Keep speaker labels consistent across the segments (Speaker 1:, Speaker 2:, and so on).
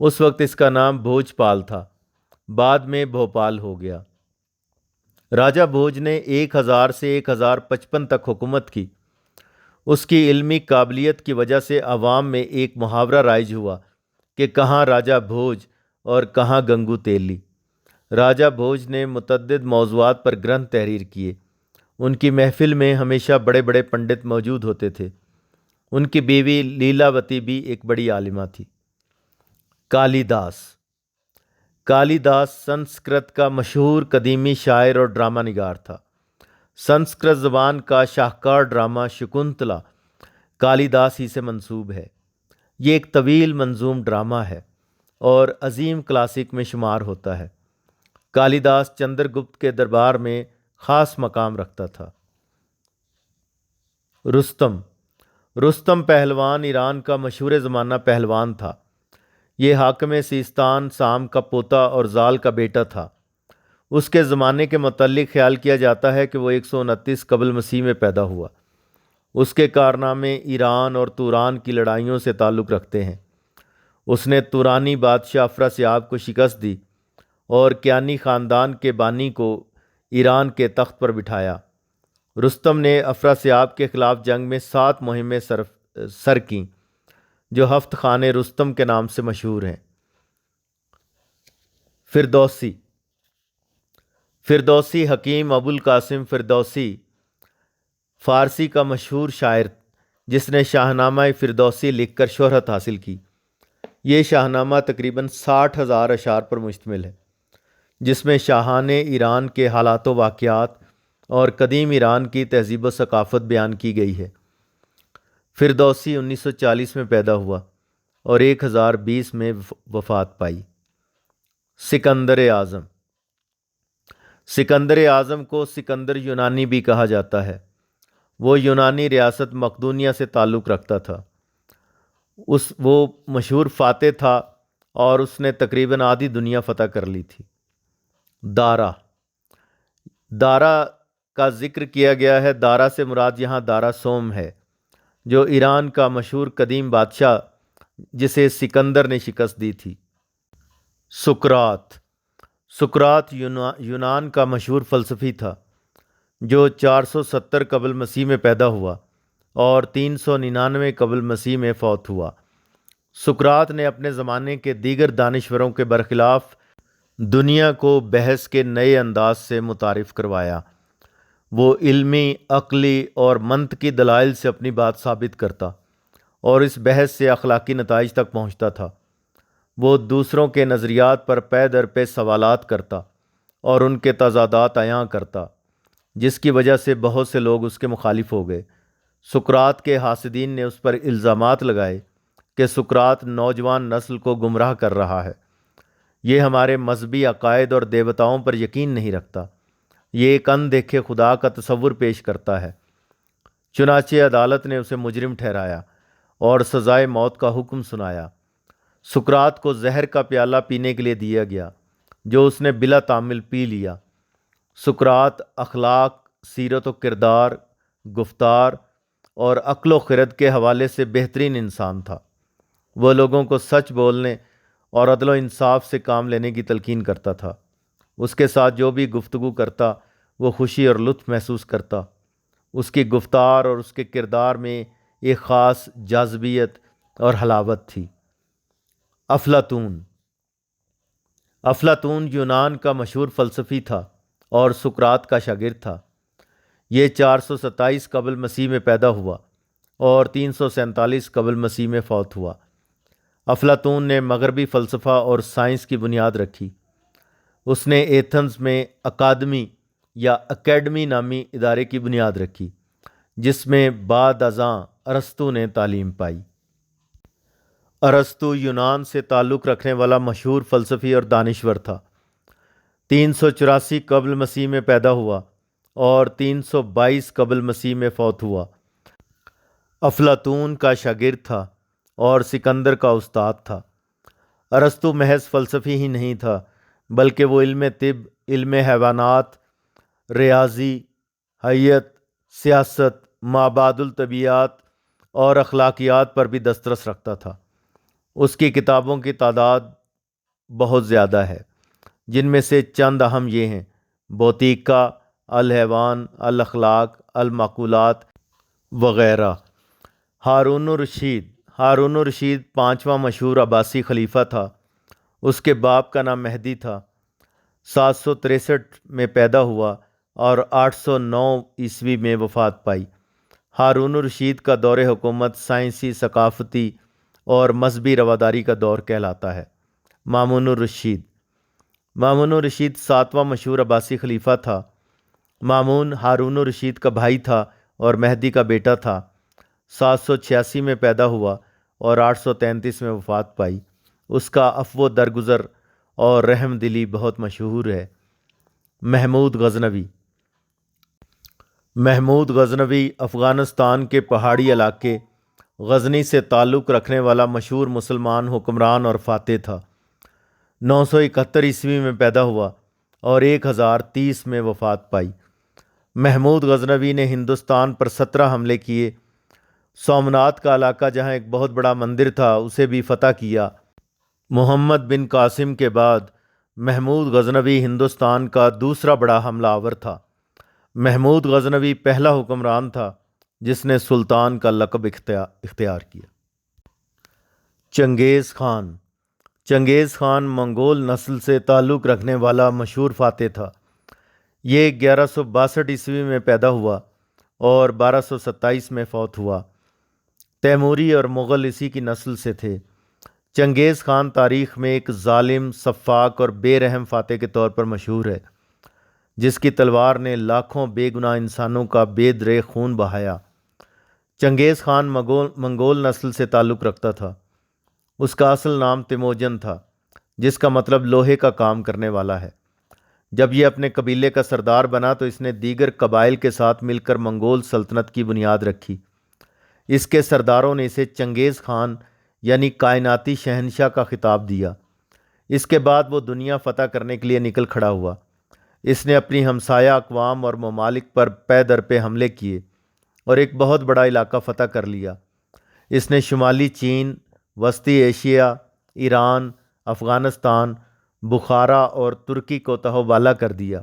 Speaker 1: اس وقت اس کا نام بھوجپال تھا، بعد میں بھوپال ہو گیا۔ راجہ بھوج نے 1000 سے 1055 تک حکومت کی۔ اس کی علمی قابلیت کی وجہ سے عوام میں ایک محاورہ رائج ہوا کہ کہاں راجہ بھوج اور کہاں گنگو تیلی۔ راجہ بھوج نے متعدد موضوعات پر گرنتھ تحریر کیے۔ ان کی محفل میں ہمیشہ بڑے بڑے پنڈت موجود ہوتے تھے۔ ان کی بیوی لیلاوتی بھی ایک بڑی عالمہ تھی۔ کالی داس کالی داس سنسکرت کا مشہور قدیمی شاعر اور ڈرامہ نگار تھا۔ سنسکرت زبان کا شاہکار ڈرامہ شکنتلا کالی داس ہی سے منسوب ہے۔ یہ ایک طویل منظوم ڈرامہ ہے اور عظیم کلاسک میں شمار ہوتا ہے۔ کالی داس چندر گپت کے دربار میں خاص مقام رکھتا تھا۔ رستم پہلوان ایران کا مشہور زمانہ پہلوان تھا۔ یہ حاکم سیستان سام کا پوتا اور زال کا بیٹا تھا۔ اس کے زمانے کے متعلق خیال کیا جاتا ہے کہ وہ 129 قبل مسیح میں پیدا ہوا۔ اس کے کارنامے ایران اور توران کی لڑائیوں سے تعلق رکھتے ہیں۔ اس نے تورانی بادشاہ افراسیاب کو شکست دی اور کیانی خاندان کے بانی کو ایران کے تخت پر بٹھایا۔ رستم نے افراسیاب کے خلاف جنگ میں 7 مہمیں سر کیں جو 7 خانے رستم کے نام سے مشہور ہیں۔ فردوسی حکیم ابو القاسم فردوسی فارسی کا مشہور شاعر جس نے شاہنامہ فردوسی لکھ کر شہرت حاصل کی۔ یہ شاہنامہ تقریباً 60,000 اشعار پر مشتمل ہے، جس میں شاہان ایران کے حالات و واقعات اور قدیم ایران کی تہذیب و ثقافت بیان کی گئی ہے۔ فردوسی 1940 میں پیدا ہوا اور 1020 میں وفات پائی۔ سکندر اعظم کو سکندر یونانی بھی کہا جاتا ہے۔ وہ یونانی ریاست مقدونیہ سے تعلق رکھتا تھا۔ وہ مشہور فاتح تھا اور اس نے تقریباً آدھی دنیا فتح کر لی تھی۔ دارا کا ذکر کیا گیا ہے۔ دارا سے مراد یہاں دارا سوم ہے، جو ایران کا مشہور قدیم بادشاہ جسے سکندر نے شکست دی تھی۔ سقراط یونان کا مشہور فلسفی تھا جو 470 قبل مسیح میں پیدا ہوا اور 399 قبل مسیح میں فوت ہوا۔ سقراط نے اپنے زمانے کے دیگر دانشوروں کے برخلاف دنیا کو بحث کے نئے انداز سے متعارف کروایا۔ وہ علمی، عقلی اور منطقی دلائل سے اپنی بات ثابت کرتا اور اس بحث سے اخلاقی نتائج تک پہنچتا تھا۔ وہ دوسروں کے نظریات پر پے در پے سوالات کرتا اور ان کے تضادات عیاں کرتا، جس کی وجہ سے بہت سے لوگ اس کے مخالف ہو گئے۔ سقراط کے حاسدین نے اس پر الزامات لگائے کہ سقراط نوجوان نسل کو گمراہ کر رہا ہے، یہ ہمارے مذہبی عقائد اور دیوتاؤں پر یقین نہیں رکھتا، یہ ایک اندیکھے خدا کا تصور پیش کرتا ہے۔ چنانچہ عدالت نے اسے مجرم ٹھہرایا اور سزائے موت کا حکم سنایا۔ سقراط کو زہر کا پیالہ پینے کے لیے دیا گیا جو اس نے بلا تامل پی لیا۔ سقراط اخلاق، سیرت و کردار، گفتار اور عقل و خرد کے حوالے سے بہترین انسان تھا۔ وہ لوگوں کو سچ بولنے اور عدل و انصاف سے کام لینے کی تلقین کرتا تھا۔ اس کے ساتھ جو بھی گفتگو کرتا وہ خوشی اور لطف محسوس کرتا۔ اس کی گفتار اور اس کے کردار میں ایک خاص جاذبیت اور حلاوت تھی۔ افلاطون یونان کا مشہور فلسفی تھا اور سقراط کا شاگرد تھا۔ یہ 427 قبل مسیح میں پیدا ہوا اور 347 قبل مسیح میں فوت ہوا۔ افلاطون نے مغربی فلسفہ اور سائنس کی بنیاد رکھی۔ اس نے ایتھنز میں اکیڈمی نامی ادارے کی بنیاد رکھی جس میں بعد ازاں ارسطو نے تعلیم پائی۔ ارسطو یونان سے تعلق رکھنے والا مشہور فلسفی اور دانشور تھا۔ 384 قبل مسیح میں پیدا ہوا اور 322 قبل مسیح میں فوت ہوا۔ افلاطون کا شاگرد تھا اور سکندر کا استاد تھا۔ ارسطو محض فلسفی ہی نہیں تھا بلکہ وہ علم طب، علم حیوانات، ریاضی، حیات، سیاست، مابعد الطبیعیات اور اخلاقیات پر بھی دسترس رکھتا تھا۔ اس کی کتابوں کی تعداد بہت زیادہ ہے، جن میں سے چند اہم یہ ہیں: بوتیکا، الحیوان، الاخلاق، المعقولات وغیرہ۔ ہارون الرشید پانچواں مشہور عباسی خلیفہ تھا۔ اس کے باپ کا نام مہدی تھا۔ 763 میں پیدا ہوا اور 809 عیسوی میں وفات پائی۔ ہارون الرشید کا دور حکومت سائنسی، ثقافتی اور مذہبی رواداری کا دور کہلاتا ہے۔ مامون الرشید ساتواں مشہور عباسی خلیفہ تھا۔ مامون ہارون الرشید کا بھائی تھا اور مہدی کا بیٹا تھا۔ 786 میں پیدا ہوا اور 833 میں وفات پائی۔ اس کا عفو درگزر اور رحم دلی بہت مشہور ہے۔ محمود غزنوی افغانستان کے پہاڑی علاقے غزنی سے تعلق رکھنے والا مشہور مسلمان حکمران اور فاتح تھا۔ 971 عیسوی میں پیدا ہوا اور 1030 میں وفات پائی۔ محمود غزنوی نے ہندوستان پر 17 حملے کیے۔ سومنات کا علاقہ، جہاں ایک بہت بڑا مندر تھا، اسے بھی فتح کیا۔ محمد بن قاسم کے بعد محمود غزنوی ہندوستان کا دوسرا بڑا حملہ آور تھا۔ محمود غزنوی پہلا حکمران تھا جس نے سلطان کا لقب اختیار کیا۔ چنگیز خان منگول نسل سے تعلق رکھنے والا مشہور فاتح تھا۔ یہ 1162 عیسوی میں پیدا ہوا اور 1227 میں فوت ہوا۔ تیموری اور مغل اسی کی نسل سے تھے۔ چنگیز خان تاریخ میں ایک ظالم، سفاک اور بے رحم فاتح کے طور پر مشہور ہے، جس کی تلوار نے لاکھوں بے گناہ انسانوں کا بے درے خون بہایا۔ چنگیز خان منگول نسل سے تعلق رکھتا تھا۔ اس کا اصل نام تیموجن تھا، جس کا مطلب لوہے کا کام کرنے والا ہے۔ جب یہ اپنے قبیلے کا سردار بنا تو اس نے دیگر قبائل کے ساتھ مل کر منگول سلطنت کی بنیاد رکھی۔ اس کے سرداروں نے اسے چنگیز خان یعنی کائناتی شہنشاہ کا خطاب دیا۔ اس کے بعد وہ دنیا فتح کرنے کے لیے نکل کھڑا ہوا۔ اس نے اپنی ہمسایہ اقوام اور ممالک پر پے در پے حملے کیے اور ایک بہت بڑا علاقہ فتح کر لیا۔ اس نے شمالی چین، وسطی ایشیا، ایران، افغانستان، بخارا اور ترکی کو تہوبالا کر دیا۔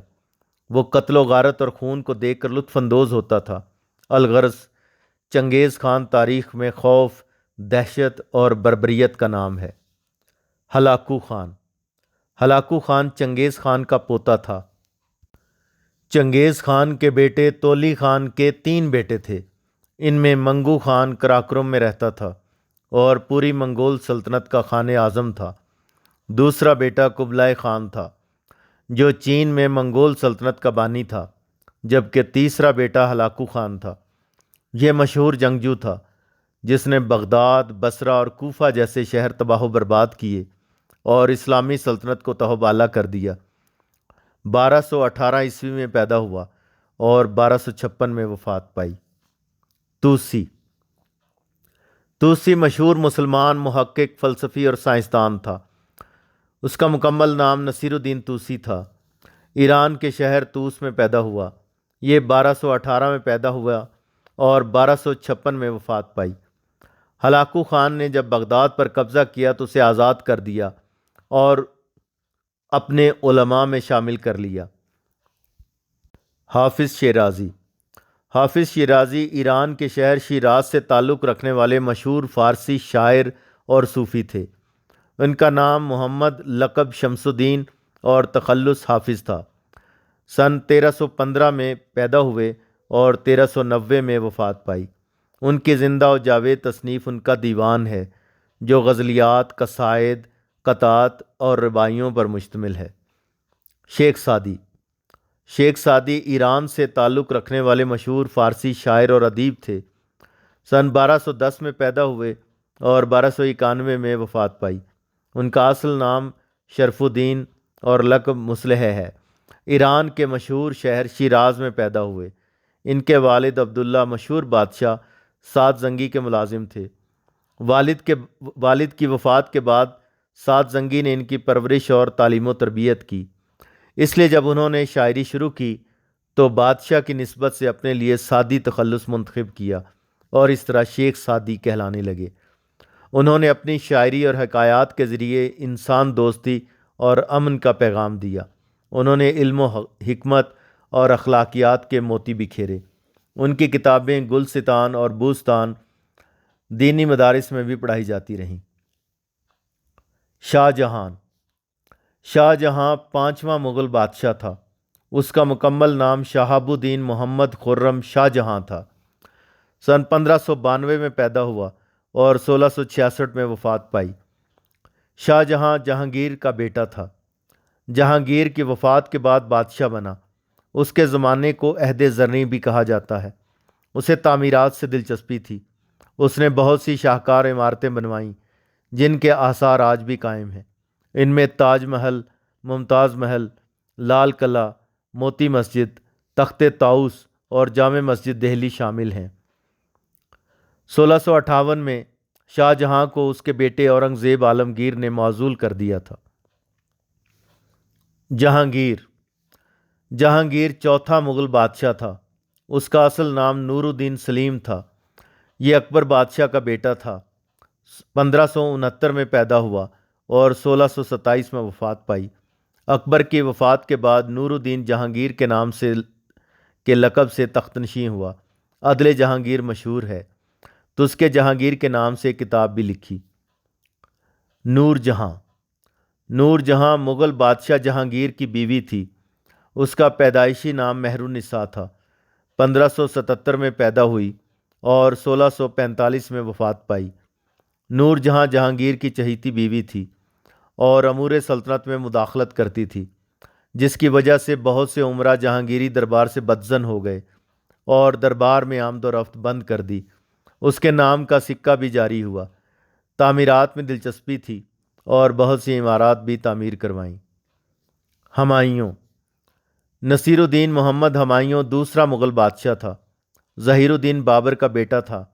Speaker 1: وہ قتل و غارت اور خون کو دیکھ کر لطف اندوز ہوتا تھا۔ الغرض چنگیز خان تاریخ میں خوف، دہشت اور بربریت کا نام ہے۔ ہلاکو خان چنگیز خان کا پوتا تھا۔ چنگیز خان کے بیٹے تولی خان کے 3 بیٹے تھے۔ ان میں منگو خان قراقرم میں رہتا تھا اور پوری منگول سلطنت کا خان اعظم تھا۔ دوسرا بیٹا کبلائے خان تھا، جو چین میں منگول سلطنت کا بانی تھا، جبکہ تیسرا بیٹا ہلاکو خان تھا۔ یہ مشہور جنگجو تھا جس نے بغداد، بصرہ اور کوفہ جیسے شہر تباہ و برباد کیے اور اسلامی سلطنت کو تہوبالا کر دیا۔ 1218 عیسوی میں پیدا ہوا اور 1256 میں وفات پائی۔ توسی مشہور مسلمان محقق، فلسفی اور سائنسدان تھا۔ اس کا مکمل نام نصیر الدین توسی تھا۔ ایران کے شہر توس میں پیدا ہوا۔ یہ 1218 میں پیدا ہوا اور 1256 میں وفات پائی۔ ہلاکو خان نے جب بغداد پر قبضہ کیا تو اسے آزاد کر دیا اور اپنے علماء میں شامل کر لیا۔ حافظ شیرازی ایران کے شہر شیراز سے تعلق رکھنے والے مشہور فارسی شاعر اور صوفی تھے۔ ان کا نام محمد لقب شمس الدین اور تخلص حافظ تھا۔ سن 1315 میں پیدا ہوئے اور 1390 میں وفات پائی۔ ان کی زندہ و جاوید تصنیف ان کا دیوان ہے، جو غزلیات، قصائد، قطعات اور رباعیوں پر مشتمل ہے۔ شیخ سعدی ایران سے تعلق رکھنے والے مشہور فارسی شاعر اور ادیب تھے۔ سن 1210 میں پیدا ہوئے اور 1291 میں وفات پائی۔ ان کا اصل نام شرف الدین اور لقب مصلح ہے۔ ایران کے مشہور شہر شیراز میں پیدا ہوئے۔ ان کے والد عبداللہ مشہور بادشاہ سعد زنگی کے ملازم تھے۔ والد کی وفات کے بعد سعد زنگی نے ان کی پرورش اور تعلیم و تربیت کی۔ اس لیے جب انہوں نے شاعری شروع کی تو بادشاہ کی نسبت سے اپنے لیے سعدی تخلص منتخب کیا اور اس طرح شیخ سعدی کہلانے لگے۔ انہوں نے اپنی شاعری اور حکایات کے ذریعے انسان دوستی اور امن کا پیغام دیا۔ انہوں نے علم و حکمت اور اخلاقیات کے موتی بکھیرے۔ ان کی کتابیں گلستان اور بوستان دینی مدارس میں بھی پڑھائی جاتی رہیں۔ شاہ جہاں 5واں مغل بادشاہ تھا۔ اس کا مکمل نام شہاب الدین محمد خرم شاہ جہاں تھا۔ سن 1592 میں پیدا ہوا اور 1666 میں وفات پائی۔ شاہ جہاں جہانگیر کا بیٹا تھا۔ جہانگیر کی وفات کے بعد بادشاہ بنا۔ اس کے زمانے کو عہد زرعی بھی کہا جاتا ہے۔ اسے تعمیرات سے دلچسپی تھی۔ اس نے بہت سی شاہکار عمارتیں بنوائیں جن کے آثار آج بھی قائم ہیں۔ ان میں تاج محل، ممتاز محل، لال قلعہ، موتی مسجد، تخت طاؤس اور جامع مسجد دہلی شامل ہیں۔ 1658 میں شاہ جہاں کو اس کے بیٹے اورنگزیب عالمگیر نے معزول کر دیا تھا۔ جہانگیر چوتھا مغل بادشاہ تھا۔ اس کا اصل نام نور الدین سلیم تھا۔ یہ اکبر بادشاہ کا بیٹا تھا۔ 1569 میں پیدا ہوا اور 1627 میں وفات پائی۔ اکبر کی وفات کے بعد نور الدین جہانگیر کے نام کے لقب سے تخت نشین ہوا۔ عدل جہانگیر مشہور ہے تو اس کے جہانگیر کے نام سے کتاب بھی لکھی۔ نور جہاں مغل بادشاہ جہانگیر کی بیوی تھی۔ اس کا پیدائشی نام مہر النساء تھا۔ 1577 میں پیدا ہوئی اور 1645 میں وفات پائی۔ نور جہاں جہانگیر کی چہیتی بیوی تھی اور امور سلطنت میں مداخلت کرتی تھی، جس کی وجہ سے بہت سے امراء جہانگیری دربار سے بدظن ہو گئے اور دربار میں آمد و رفت بند کر دی۔ اس کے نام کا سکہ بھی جاری ہوا۔ تعمیرات میں دلچسپی تھی اور بہت سی عمارات بھی تعمیر کروائیں۔ ہمایوں نصیر الدین محمد ہمایوں دوسرا مغل بادشاہ تھا۔ ظہیر الدین بابر کا بیٹا تھا۔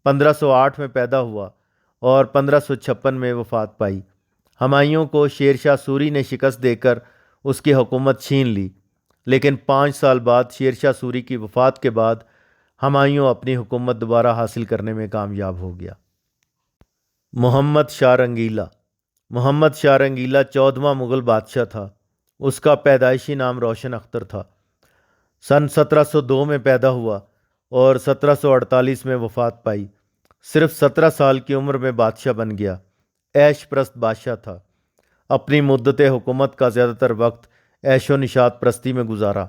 Speaker 1: 1508 میں پیدا ہوا اور 1556 میں وفات پائی۔ ہمایوں کو شیر شاہ سوری نے شکست دے کر اس کی حکومت چھین لی، لیکن 5 سال بعد شیر شاہ سوری کی وفات کے بعد ہمایوں اپنی حکومت دوبارہ حاصل کرنے میں کامیاب ہو گیا۔ محمد شاہ رنگیلا 14واں مغل بادشاہ تھا۔ اس کا پیدائشی نام روشن اختر تھا۔ سن 1702 میں پیدا ہوا اور 1748 میں وفات پائی۔ صرف 17 سال کی عمر میں بادشاہ بن گیا۔ عیش پرست بادشاہ تھا۔ اپنی مدت حکومت کا زیادہ تر وقت عیش و نشاط پرستی میں گزارا۔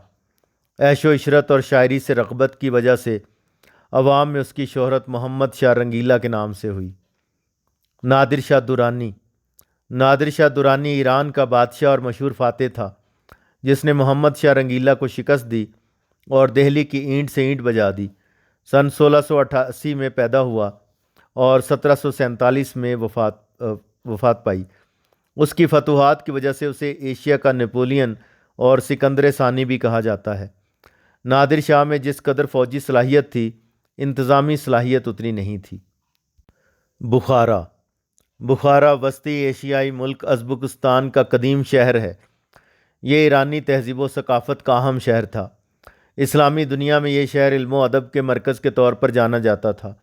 Speaker 1: عیش و عشرت اور شاعری سے رغبت کی وجہ سے عوام میں اس کی شہرت محمد شاہ رنگیلا کے نام سے ہوئی۔ نادر شاہ درانی ایران کا بادشاہ اور مشہور فاتح تھا، جس نے محمد شاہ رنگیلا کو شکست دی اور دہلی کی اینٹ سے اینٹ بجا دی۔ سن 1688 میں پیدا ہوا اور 1747 میں وفات پائی۔ اس کی فتوحات کی وجہ سے اسے ایشیا کا نیپولین اور سکندر ثانی بھی کہا جاتا ہے۔ نادر شاہ میں جس قدر فوجی صلاحیت تھی، انتظامی صلاحیت اتنی نہیں تھی۔ بخارا وسطی ایشیائی ملک ازبکستان کا قدیم شہر ہے۔ یہ ایرانی تہذیب و ثقافت کا اہم شہر تھا۔ اسلامی دنیا میں یہ شہر علم و ادب کے مرکز کے طور پر جانا جاتا تھا۔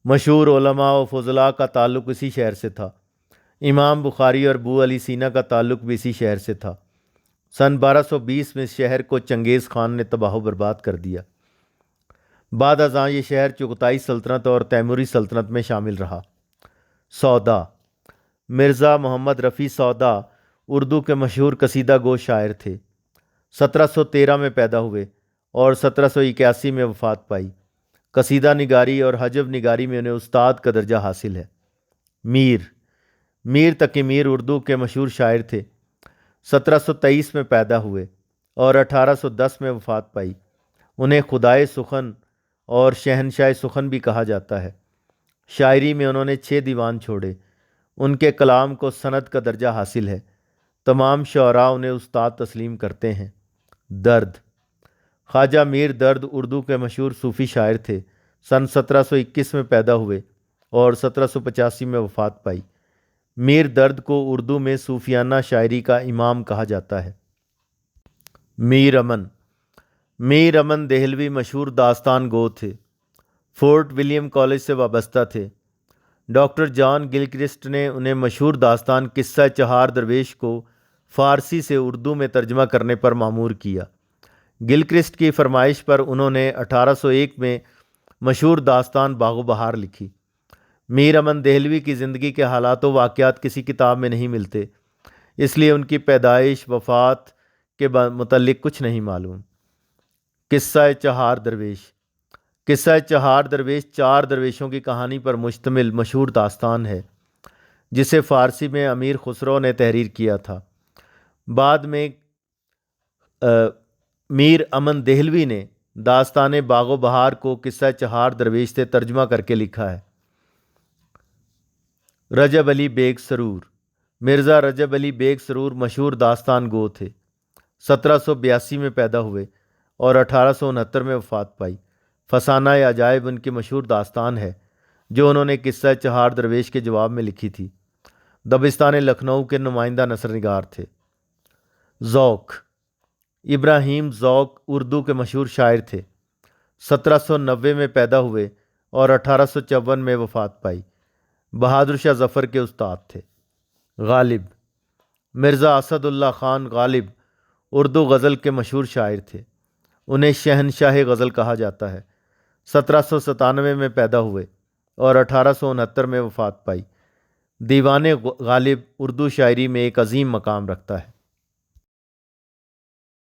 Speaker 1: مشہور علماء و فضلاء کا تعلق اسی شہر سے تھا۔ امام بخاری اور ابو علی سینا کا تعلق بھی اسی شہر سے تھا۔ سن 1220 میں اس شہر کو چنگیز خان نے تباہ و برباد کر دیا۔ بعد ازاں یہ شہر چغتائی سلطنت اور تیموری سلطنت میں شامل رہا۔ مرزا محمد رفیع سودا اردو کے مشہور قصیدہ گو شاعر تھے۔ 1713 میں پیدا ہوئے اور 1781 میں وفات پائی۔ قصیدہ نگاری اور حجب نگاری میں انہیں استاد کا درجہ حاصل ہے۔ میر تقی میر اردو کے مشہور شاعر تھے۔ 1723 میں پیدا ہوئے اور 1810 میں وفات پائی۔ انہیں خدائے سخن اور شہنشاہ سخن بھی کہا جاتا ہے۔ شاعری میں انہوں نے 6 دیوان چھوڑے۔ ان کے کلام کو سند کا درجہ حاصل ہے۔ تمام شعراء انہیں استاد تسلیم کرتے ہیں۔ خواجہ میر درد اردو کے مشہور صوفی شاعر تھے۔ سن 1721 میں پیدا ہوئے اور 1785 میں وفات پائی۔ میر درد کو اردو میں صوفیانہ شاعری کا امام کہا جاتا ہے۔ میر امن دہلوی مشہور داستان گو تھے۔ فورٹ ولیم کالج سے وابستہ تھے۔ ڈاکٹر جان گلکرسٹ نے انہیں مشہور داستان قصہ چہار درویش کو فارسی سے اردو میں ترجمہ کرنے پر مامور کیا۔ گلکرسٹ کی فرمائش پر انہوں نے 1801 میں مشہور داستان باغ و بہار لکھی۔ میر امن دہلوی کی زندگی کے حالات و واقعات کسی کتاب میں نہیں ملتے، اس لیے ان کی پیدائش وفات کے متعلق کچھ نہیں معلوم۔ قصہ چہار درویش۔ قصہ چہار درویش چار درویشوں کی کہانی پر مشتمل مشہور داستان ہے، جسے فارسی میں امیر خسرو نے تحریر کیا تھا۔ بعد میں میر امن دہلوی نے داستان باغ و بہار کو قصہ چہار درویش سے ترجمہ کر کے لکھا ہے۔ رجب علی بیگ سرور۔ مرزا رجب علی بیگ سرور مشہور داستان گو تھے۔ 1782 میں پیدا ہوئے اور 1869 میں وفات پائی۔ فسانہ عجائب ان کی مشہور داستان ہے جو انہوں نے قصہ چہار درویش کے جواب میں لکھی تھی۔ دبستان لکھنؤ کے نمائندہ نثر نگار تھے۔ ذوق۔ ابراہیم ذوق اردو کے مشہور شاعر تھے۔ 1790 میں پیدا ہوئے اور 1854 میں وفات پائی۔ بہادر شاہ ظفر کے استاد تھے۔ غالب۔ مرزا اسد اللہ خان غالب اردو غزل کے مشہور شاعر تھے۔ انہیں شہنشاہ غزل کہا جاتا ہے۔ 1797 میں پیدا ہوئے اور 1869 میں وفات پائی۔ دیوان غالب اردو شاعری میں ایک عظیم مقام رکھتا ہے۔